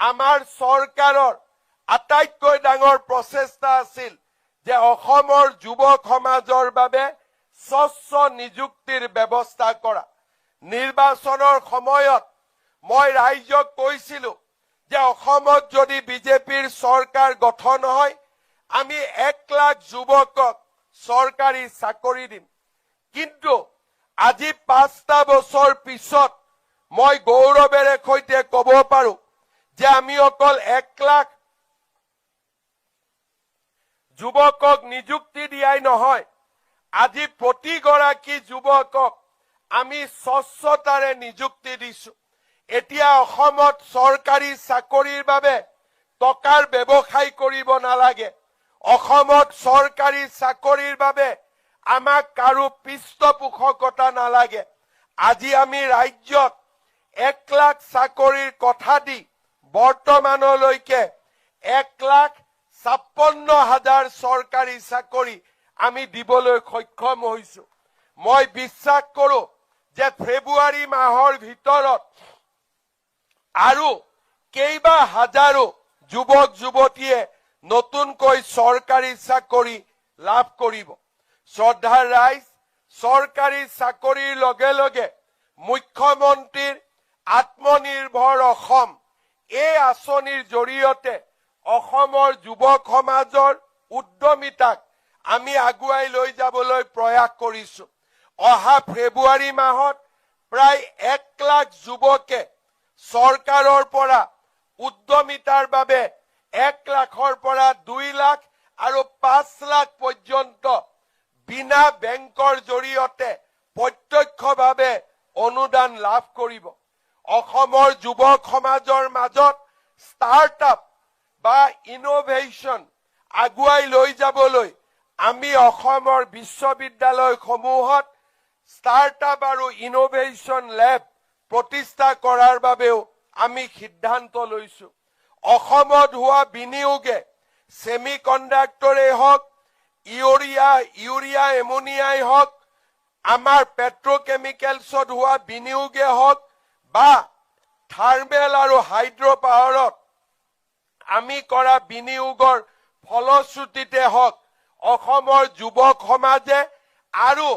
আমাৰ চৰকাৰৰ আটাইতকৈ ডাঙৰ প্ৰচেষ্টা আছিল যে অসমৰ যুৱক সমাজৰ বাবে স্বচ্ছ নিযুক্তিৰ ব্যৱস্থা কৰা। নিৰ্বাচনৰ সময়ত মই ৰাইজক কৈছিলো যে অসমত যদি বিজেপিৰ চৰকাৰ গঠন হয় আমি 1 লাখ যুৱকক চৰকাৰী চাকৰি দিম। কিন্তু আজি 5টা বছৰ পিছত মই গৌৰৱেৰে সৈতে ক'ব পাৰো যে আমি অকল 1 লাখ যুৱকক নিযুক্তি দিয়াই নহয়, আজি প্ৰতিগৰাকী যুৱকক আমি স্বচ্ছতাৰে নিযুক্তি দিছো। এতিয়া অসমত চৰকাৰী চাকৰিৰ বাবে টকাৰ ব্যৱসায় কৰিব নালাগে। অসমত চৰকাৰী চাকৰিৰ বাবে আমাক কাৰো পৃষ্ঠপোষকতা নালাগে। আজি আমি ৰাজ্যত 1 লাখ চাকৰিৰ কথা দি বৰ্তমানলৈকে 1,56,000 চৰকাৰী চাকৰি আমি দিবলৈ সক্ষম হৈছো। মই বিশ্বাস কৰো যে ফেব্ৰুৱাৰী মাহৰ ভিতৰত আৰু কেইবা হাজাৰো যুৱক যুৱতীয়ে নতুনকৈ চৰকাৰী চাকৰি লাভ কৰিব। শ্ৰদ্ধাৰ ৰাইজ, চৰকাৰী চাকৰিৰ লগে লগে মুখ্যমন্ত্ৰীৰ আত্মনিৰ্ভৰ অসম এই আঁচনিৰ জৰিয়তে অসমৰ যুৱক সমাজৰ উদ্যমিতাক আমি আগুৱাই লৈ যাবলৈ প্ৰয়াস কৰিছো। অহা ফেব্ৰুৱাৰী মাহত প্ৰায় 1 লাখ যুৱকে চৰকাৰৰ পৰা উদ্যমিতাৰ বাবে 1 লাখৰ পৰা 2 লাখ আৰু 5 লাখ পৰ্যন্ত বিনা বেংকৰ জৰিয়তে প্ৰত্যক্ষভাৱে অনুদান লাভ কৰিব। অসমৰ যুৱক সমাজৰ মাজত ষ্টাৰ্টআপ বা ইনোভেশ্যন আগুৱাই লৈ যাবলৈ আমি অসমৰ বিশ্ববিদ্যালয়সমূহত ষ্টাৰ্টআপ আৰু ইনোভেশ্যন লেব প্ৰতিষ্ঠা কৰাৰ বাবেও আমি সিদ্ধান্ত লৈছো। অসমত হোৱা বিনিয়োগে সেমি কণ্ডাক্টৰেই হওক, ইউৰিয়া এমনিয়াই হওক, আমাৰ পেট্ৰকেমিকেলছত হোৱা বিনিয়োগে হওক বা থাৰ্মেল আৰু হাইড্ৰ পাৱাৰত আমি কৰা বিনিয়োগৰ ফলশ্ৰুতিতে হওক অসমৰ যুৱক সমাজে আৰু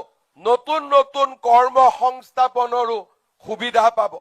নতুন নতুন কৰ্ম সংস্থাপনৰো সুবিধা পাব।